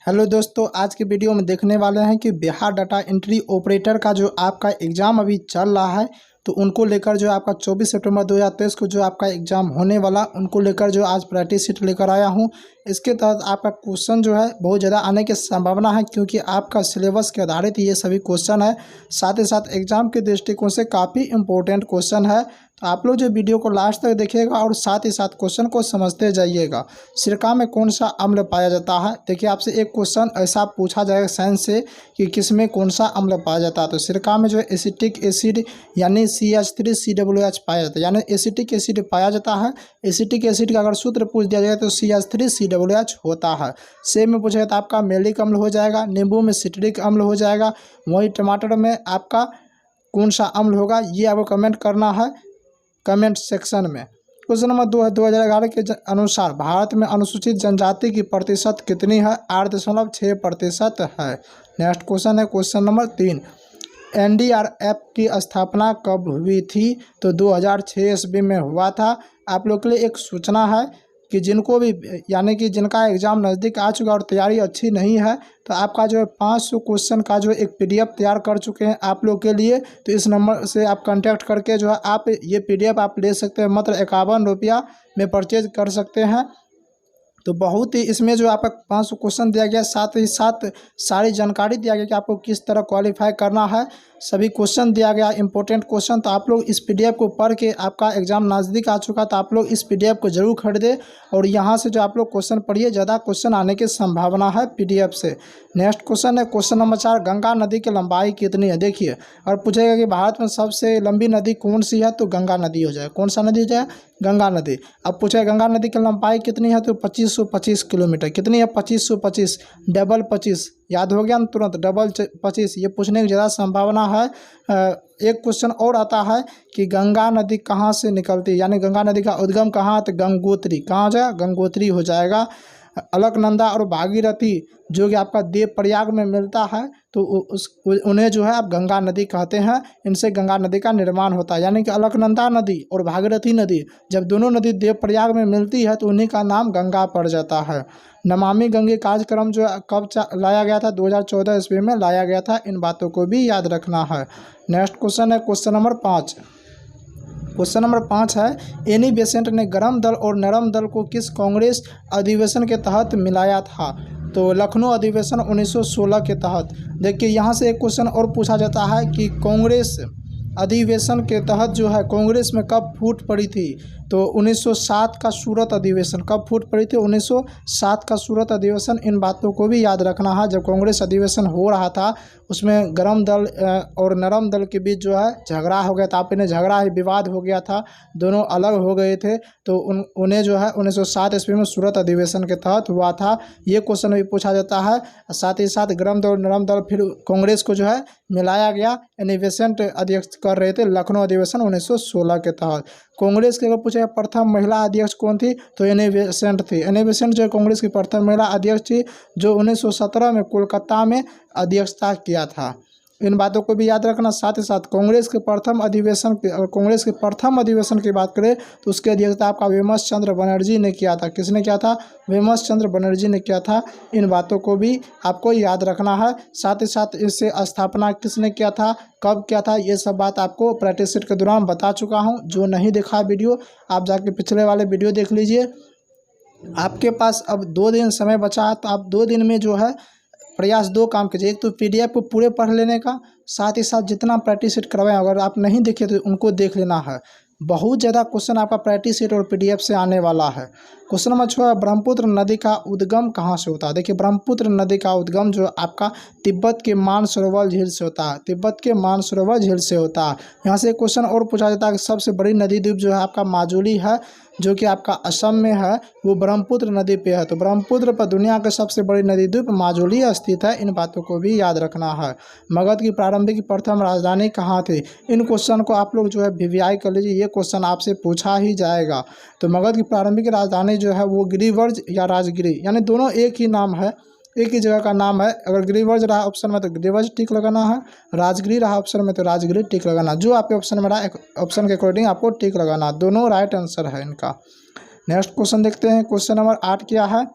Hello दोस्तों, आज की वीडियो में देखने वाले हैं कि बिहार डाटा एंट्री ऑपरेटर का जो आपका एग्ज़ाम अभी चल रहा है, तो उनको लेकर जो आपका 24 सितंबर 2023 को जो आपका एग्ज़ाम होने वाला, उनको लेकर जो आज प्रैक्टिस शीट लेकर आया हूं। इसके तहत आपका क्वेश्चन जो है बहुत ज़्यादा आने की संभावना है, क्योंकि आपका सिलेबस के आधारित ये सभी क्वेश्चन है। साथ ही साथ एग्ज़ाम के दृष्टिकोण से काफ़ी इंपॉर्टेंट क्वेश्चन है। तो आप लोग जो वीडियो को लास्ट तक देखिएगा और साथ ही साथ क्वेश्चन को समझते जाइएगा। सिरका में कौन सा अम्ल पाया जाता है? देखिए, आपसे एक क्वेश्चन ऐसा पूछा जाएगा साइंस से कि किसमें कौन सा अम्ल पाया जाता है। तो सिरका में जो है एसिटिक एसिड यानी CH3COOH पाया जाता है, यानी एसिटिक एसिड पाया जाता है। एसिटिक एसिड का अगर सूत्र पूछ दिया जाए तो CH3COOH होता है। सेब में पूछा जाए तो आपका मैलिक अम्ल हो जाएगा, नींबू में सिट्रिक अम्ल हो जाएगा, वहीं टमाटर में आपका कौन सा अम्ल होगा, ये आपको कमेंट करना है कमेंट सेक्शन में। क्वेश्चन नंबर 2 है, 2011 के अनुसार भारत में अनुसूचित जनजाति की प्रतिशत कितनी है? 8.6% है। नेक्स्ट क्वेश्चन है क्वेश्चन नंबर 3, NDRF की स्थापना कब हुई थी? तो 2006 ईस्वी में हुआ था। आप लोग के लिए एक सूचना है कि जिनको भी यानी कि जिनका एग्ज़ाम नज़दीक आ चुका और तैयारी अच्छी नहीं है, तो आपका जो है 500 क्वेश्चन का जो एक PDF तैयार कर चुके हैं आप लोग के लिए। तो इस नंबर से आप कांटेक्ट करके जो है आप ये PDF आप ले सकते हैं। मात्र 51 रुपया में परचेज कर सकते हैं। तो बहुत ही इसमें जो आपका 500 क्वेश्चन दिया गया, साथ ही साथ सारी जानकारी दिया गया कि आपको किस तरह क्वालिफाई करना है। सभी क्वेश्चन दिया गया, इंपॉर्टेंट क्वेश्चन। तो आप लोग इस PDF को पढ़ के, आपका एग्ज़ाम नज़दीक आ चुका तो आप लोग इस PDF को जरूर खरीदें और यहाँ से जो आप लोग क्वेश्चन पढ़िए, ज़्यादा क्वेश्चन आने की संभावना है PDF से। नेक्स्ट क्वेश्चन है क्वेश्चन नंबर 4, गंगा नदी की लंबाई कितनी है? देखिए, और पूछेगा कि भारत में सबसे लंबी नदी कौन सी है, तो गंगा नदी हो जाए। कौन सा नदी हो जाए? गंगा नदी। अब पूछे गंगा नदी की लंबाई कितनी है, तो 2525 किलोमीटर। कितनी है? 2525, डबल 25 याद हो गया ना तुरंत, डबल 25। ये पूछने की ज़्यादा संभावना है। एक क्वेश्चन और आता है कि गंगा नदी कहाँ से निकलती है, यानी गंगा नदी का उद्गम कहाँ है? तो गंगोत्री। कहाँ हो जाएगा? गंगोत्री हो जाएगा। अलकनंदा और भागीरथी जो कि आपका देवप्रयाग में मिलता है, तो उन्हें जो है आप गंगा नदी कहते हैं। इनसे गंगा नदी का निर्माण होता है, यानी कि अलकनंदा नदी और भागीरथी नदी जब दोनों नदी देवप्रयाग में मिलती है तो उन्हीं का नाम गंगा पड़ जाता है। नमामि गंगे कार्यक्रम जो कब लाया गया था? 2014 ईस्वी में लाया गया था। इन बातों को भी याद रखना है। नेक्स्ट क्वेश्चन है क्वेश्चन नंबर 5। क्वेश्चन नंबर 5 है, एनी बेसेंट ने गर्म दल और नरम दल को किस कांग्रेस अधिवेशन के तहत मिलाया था? तो लखनऊ अधिवेशन 1916 के तहत। देखिए, यहाँ से एक क्वेश्चन और पूछा जाता है कि कांग्रेस अधिवेशन के तहत जो है कांग्रेस में कब फूट पड़ी थी? तो 1907 का सूरत अधिवेशन। कब फूट पड़ी थी? 1907 का सूरत अधिवेशन। इन बातों को भी याद रखना है। जब कांग्रेस अधिवेशन हो रहा था उसमें गरम दल और नरम दल के बीच जो है झगड़ा हो गया था। आप इन्हें झगड़ा ही विवाद हो गया था, दोनों अलग हो गए थे। तो उन्हें जो है 1907 ईस्वी में सूरत अधिवेशन के तहत हुआ था। ये क्वेश्चन भी पूछा जाता है। साथ ही साथ गरम दल और नरम दल फिर कांग्रेस को जो है मिलाया गया। एनी बेसेंट अध्यक्ष कर रहे थे लखनऊ अधिवेशन 1916 के तहत। कांग्रेस के अगर पूछे प्रथम महिला अध्यक्ष कौन थी, तो एनी बेसेंट थी। एनी बेसेंट जो कांग्रेस की प्रथम महिला अध्यक्ष थी, जो 1917 में कोलकाता में अध्यक्षता किया था। इन बातों को भी याद रखना। साथ ही साथ कांग्रेस के प्रथम अधिवेशन की बात करें तो उसकी अध्यक्षता आपका वेमस चंद्र बनर्जी ने किया था। किसने किया था? वेमस चंद्र बनर्जी ने किया था। इन बातों को भी आपको याद रखना है। साथ ही साथ इससे स्थापना किसने किया था, कब किया था, ये सब बात आपको प्रैक्टिस सेट के दौरान बता चुका हूँ। जो नहीं देखा वीडियो, आप जाके पिछले वाले वीडियो देख लीजिए। आपके पास अब 2 दिन समय बचा है, तो आप 2 दिन में जो है प्रयास 2 काम कीजिए। एक तो PDF को पूरे पढ़ लेने का, साथ ही साथ जितना प्रैक्टिस सेट करवाएं, अगर आप नहीं देखे तो उनको देख लेना है। बहुत ज़्यादा क्वेश्चन आपका प्रैक्टिस सेट और PDF से आने वाला है। क्वेश्चन नंबर 6, ब्रह्मपुत्र नदी का उद्गम कहाँ से होता है? देखिए, ब्रह्मपुत्र नदी का उद्गम जो आपका तिब्बत के मानसरोवर झील से होता है। तिब्बत के मानसरोवर झील से होता है। यहाँ से क्वेश्चन और पूछा जाता है कि सबसे बड़ी नदी द्वीप जो है आपका माजुली है, जो कि आपका असम में है, वो ब्रह्मपुत्र नदी पे है। तो ब्रह्मपुत्र पर दुनिया के सबसे बड़ी नदी द्वीप माजुली स्थित है। इन बातों को भी याद रखना है। मगध की प्रारंभिक प्रथम राजधानी कहाँ थी? इन क्वेश्चन को आप लोग जो है VVI कर लीजिए, ये क्वेश्चन आपसे पूछा ही जाएगा। तो मगध की प्रारंभिक राजधानी जो है वो गिरिवर्ज या राजगिरी, यानी दोनों एक ही नाम है, एक ही जगह का नाम है। अगर गिरिवर्ज रहा ऑप्शन में तो गिरिवर्ज टिक लगाना है, राजगिरी रहा ऑप्शन में तो राजगिरी टिक लगाना। जो आपके ऑप्शन में रहा ऑप्शन के अकॉर्डिंग आपको टिक लगाना। दोनों राइट आंसर है इनका। नेक्स्ट क्वेश्चन देखते हैं। क्वेश्चन नंबर 8 क्या है?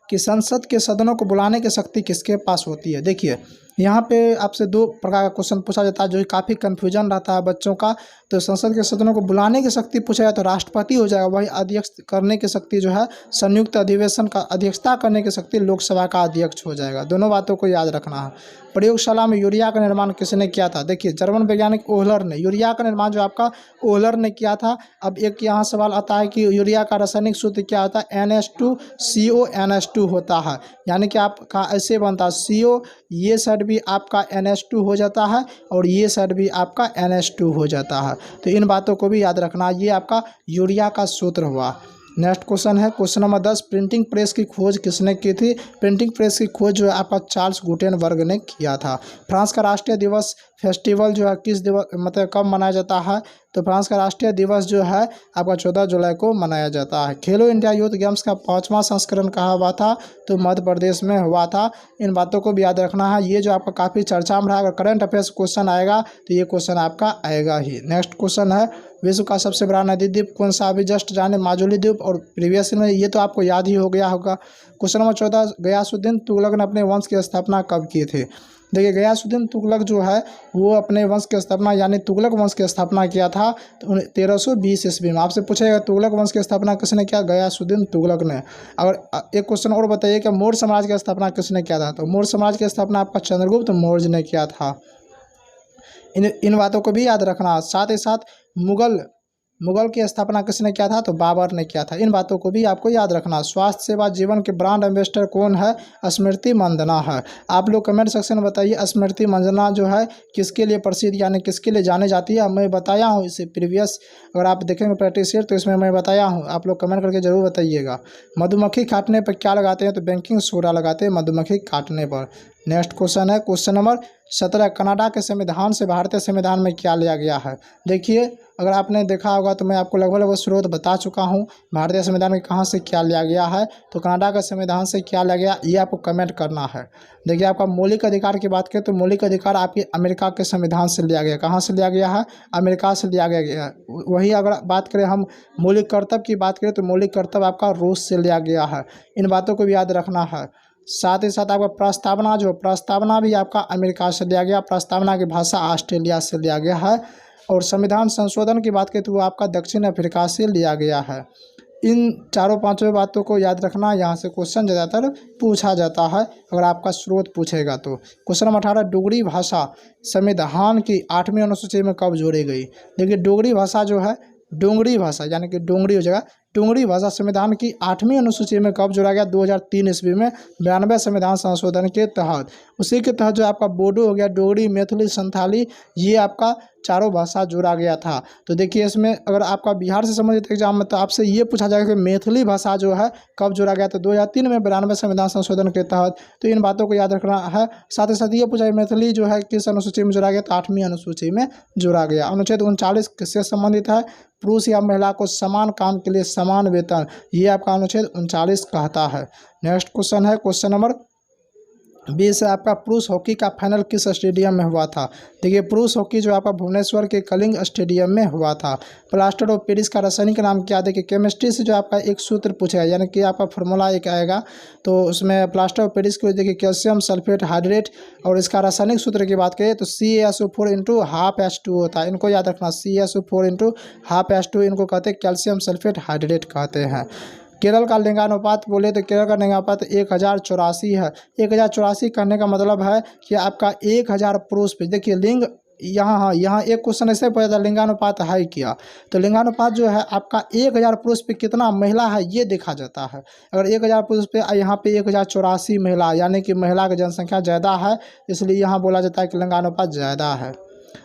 कि संसद के सदनों को बुलाने की शक्ति किसके पास होती है। देखिए यहाँ पे आपसे दो प्रकार का क्वेश्चन पूछा जाता है जो काफ़ी कन्फ्यूजन रहता है बच्चों का। तो संसद के सदनों को बुलाने की शक्ति पूछा जाए तो राष्ट्रपति हो जाएगा, वही अध्यक्ष करने की शक्ति जो है संयुक्त अधिवेशन का अध्यक्षता करने की शक्ति लोकसभा का अध्यक्ष हो जाएगा। दोनों बातों को याद रखना है। प्रयोगशाला में यूरिया का निर्माण किसने किया था। देखिए जर्मन वैज्ञानिक ओहलर ने यूरिया का निर्माण जो आपका ओहलर ने किया था। अब एक यहाँ सवाल आता है कि यूरिया का रासायनिक सूत्र क्या होता है। NH2CO होता है, यानी कि आपका ऐसे बनता है CO, ये साइड भी आपका NH2 हो जाता है और ये साइड भी आपका NH2 हो जाता है। तो इन बातों को भी याद रखना, ये आपका यूरिया का सूत्र हुआ। नेक्स्ट क्वेश्चन है क्वेश्चन नंबर 10, प्रिंटिंग प्रेस की खोज किसने की थी। प्रिंटिंग प्रेस की खोज जो है आपका चार्ल्स गुटेनबर्ग ने किया था। फ्रांस का राष्ट्रीय दिवस फेस्टिवल जो है किस दिवस मतलब कब मनाया जाता है। तो फ्रांस का राष्ट्रीय दिवस जो है आपका 14 जुलाई को मनाया जाता है। खेलो इंडिया यूथ गेम्स का 5वां संस्करण कहाँ हुआ था। तो मध्य प्रदेश में हुआ था। इन बातों को भी याद रखना है। ये जो आपका काफ़ी चर्चा में रहा, अगर करंट अफेयर्स क्वेश्चन आएगा तो ये क्वेश्चन आपका आएगा ही। नेक्स्ट क्वेश्चन है विश्व का सबसे बड़ा नदी द्वीप कौन सा। अभी जस्ट जाने माजुली द्वीप, और प्रीवियस में ये तो आपको याद ही हो गया होगा। क्वेश्चन नंबर 14, गयासुद्दीन तुगलक ने अपने वंश की स्थापना कब की थी। देखिए गयासुद्दीन तुगलक जो है वो अपने वंश की स्थापना यानी तुगलक वंश की स्थापना किया था 1320 ईस्वी में। आपसे पूछेगा तुगलक वंश की स्थापना किसने किया। गयासुद्दीन तुगलक ने। और एक क्वेश्चन और बताइए कि मौर्य समाज की स्थापना किसने किया था। तो मौर्य समाज की स्थापना आपका चंद्रगुप्त मौर्य ने किया था। इन बातों को भी याद रखना। साथ ही साथ मुगल की स्थापना किसने किया था। तो बाबर ने किया था। इन बातों को भी आपको याद रखना। स्वास्थ्य सेवा जीवन के ब्रांड एम्बेसडर कौन है। स्मृति मंदाना है। आप लोग कमेंट सेक्शन में बताइए स्मृति मंदाना जो है किसके लिए प्रसिद्ध यानी किसके लिए जाने जाती है। मैं बताया हूँ इसे प्रीवियस, अगर आप देखेंगे प्रैक्टिस सेट तो इसमें मैं बताया हूँ। आप लोग कमेंट करके जरूर बताइएगा। मधुमक्खी काटने पर क्या लगाते हैं। तो बेकिंग सोडा लगाते हैं मधुमक्खी काटने पर। नेक्स्ट क्वेश्चन है क्वेश्चन नंबर 17, कनाडा के संविधान से भारतीय संविधान में क्या लिया गया है। देखिए अगर आपने देखा होगा तो मैं आपको लगभग स्रोत बता चुका हूँ भारतीय संविधान में कहाँ से क्या लिया गया है। तो कनाडा के संविधान से क्या लिया गया ये आपको कमेंट करना है। देखिए आपका मौलिक अधिकार की बात करें तो मौलिक अधिकार आपके अमेरिका के संविधान से लिया गया। कहाँ से लिया गया है। अमेरिका से लिया गया। वही अगर बात करें हम मौलिक कर्तव्य की बात करें तो मौलिक कर्तव्य आपका रूस से लिया गया है। इन बातों को भी याद रखना है। साथ ही साथ आपका प्रस्तावना भी आपका अमेरिका से लिया गया। प्रस्तावना की भाषा ऑस्ट्रेलिया से लिया गया है। और संविधान संशोधन की बात करें तो वो आपका दक्षिण अफ्रीका से लिया गया है। इन चारों पांचों बातों को याद रखना। यहाँ से क्वेश्चन ज़्यादातर पूछा जाता है अगर आपका स्रोत पूछेगा तो। क्वेश्चन नंबर 18, डोगरी भाषा संविधान की 8वीं अनुसूची में कब जोड़ी गई। देखिए डोगरी भाषा जो है डोंगरी भाषा यानी कि डोंगरी हो जाएगा। डोंगरी भाषा संविधान की 8वीं अनुसूची में कब जोड़ा गया। 2003 ईस्वी में 92 संविधान संशोधन के तहत। उसी के तहत जो आपका बोडो हो गया, डोगरी, मैथिली, संथाली, ये आपका चारों भाषा जोड़ा गया था। तो देखिए इसमें अगर आपका बिहार से संबंधित एग्जाम में तो आपसे ये पूछा जाएगा कि मैथिली भाषा जो है कब जोड़ा गया। तो 2003 में 92 संविधान संशोधन के तहत। तो इन बातों को याद रखना है। साथ ही साथ ये पूछा मैथिली जो है किस अनुसूची में जोड़ा गया। तो 8वीं अनुसूची में जोड़ा गया। अनुच्छेद 39 किससे संबंधित है। पुरुष या महिला को समान काम के लिए समान वेतन, ये आपका अनुच्छेद 39 कहता है। नेक्स्ट क्वेश्चन है क्वेश्चन नंबर 20 है आपका पुरुष हॉकी का फाइनल किस स्टेडियम में हुआ था। देखिए पुरुष हॉकी जो आपका भुवनेश्वर के कलिंग स्टेडियम में हुआ था। प्लास्टर ऑफ पेरिस का रासायनिक नाम क्या। देखिए केमिस्ट्री से जो आपका एक सूत्र पूछेगा यानी कि आपका फार्मूला एक आएगा। तो उसमें प्लास्टर ऑफ पेरिस को देखिए कैल्शियम सल्फेट हाइड्रेट, और इसका रासायनिक सूत्र की बात करें तो CaSO4 × ½ होता है। इनको याद रखना CaSO4 × ½ इनको कहते हैं कैल्शियम सल्फेट हाइड्रेट कहते हैं। केरल का लिंगानुपात बोले तो केरल का लिंगानुपात 1084 है। 1084 करने का मतलब है कि आपका 1000 पुरुष पे। देखिए लिंग यहाँ एक क्वेश्चन ऐसे पूछा था लिंगानुपात है क्या। तो लिंगानुपात जो है आपका 1000 पुरुष पे कितना महिला है ये देखा जाता है। अगर 1000 पुरुष पे यहाँ पे 1084 महिला यानी कि महिला की जनसंख्या ज़्यादा है, इसलिए यहाँ बोला जाता है कि लिंगानुपात ज़्यादा है।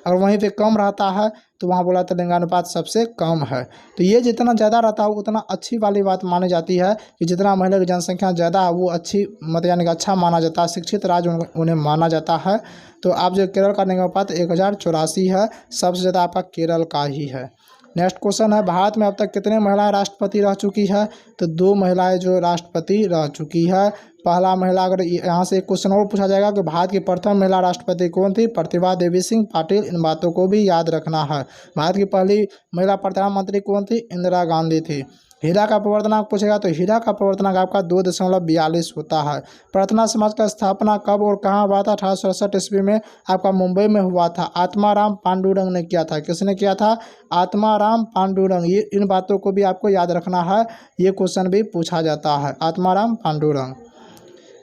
अगर वहीं पे कम रहता है तो वहाँ बोला तो लिंगानुपात सबसे कम है। तो ये जितना ज़्यादा रहता है उतना अच्छी वाली बात मानी जाती है कि जितना महिला की जनसंख्या ज़्यादा है वो अच्छी मतलब यानी कि अच्छा माना जाता है, शिक्षित राज्य उन्हें माना जाता है। तो आप जो केरल का लिंगानुपात 1084 है, सबसे ज़्यादा आपका केरल का ही है। नेक्स्ट क्वेश्चन है भारत में अब तक कितने महिलाएं राष्ट्रपति रह चुकी है। तो 2 महिलाएं जो राष्ट्रपति रह चुकी है। पहला महिला, अगर यहाँ से एक क्वेश्चन और पूछा जाएगा कि भारत की प्रथम महिला राष्ट्रपति कौन थी। प्रतिभा देवी सिंह पाटिल। इन बातों को भी याद रखना है। भारत की पहली महिला प्रधानमंत्री कौन थी। इंदिरा गांधी थी। हीरा का प्रवर्तनांक पूछेगा तो हीरा का प्रवर्तनांक आपका 2.42 होता है। प्रार्थना समाज का स्थापना कब और कहाँ हुआ था? 1867 ईस्वी में आपका मुंबई में हुआ था। आत्माराम पांडुरंग ने किया था। किसने किया था? आत्माराम पांडुरंग। ये इन बातों को भी आपको याद रखना है, ये क्वेश्चन भी पूछा जाता है, आत्माराम पांडुरंग।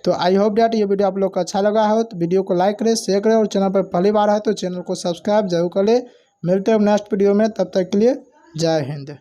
तो आई होप डैट ये वीडियो आप लोग को अच्छा लगा हो तो वीडियो को लाइक करें, शेयर करें और चैनल पर पहली बार है तो चैनल को सब्सक्राइब जरूर करें। मिलते हैं नेक्स्ट वीडियो में, तब तक के लिए जय हिंद।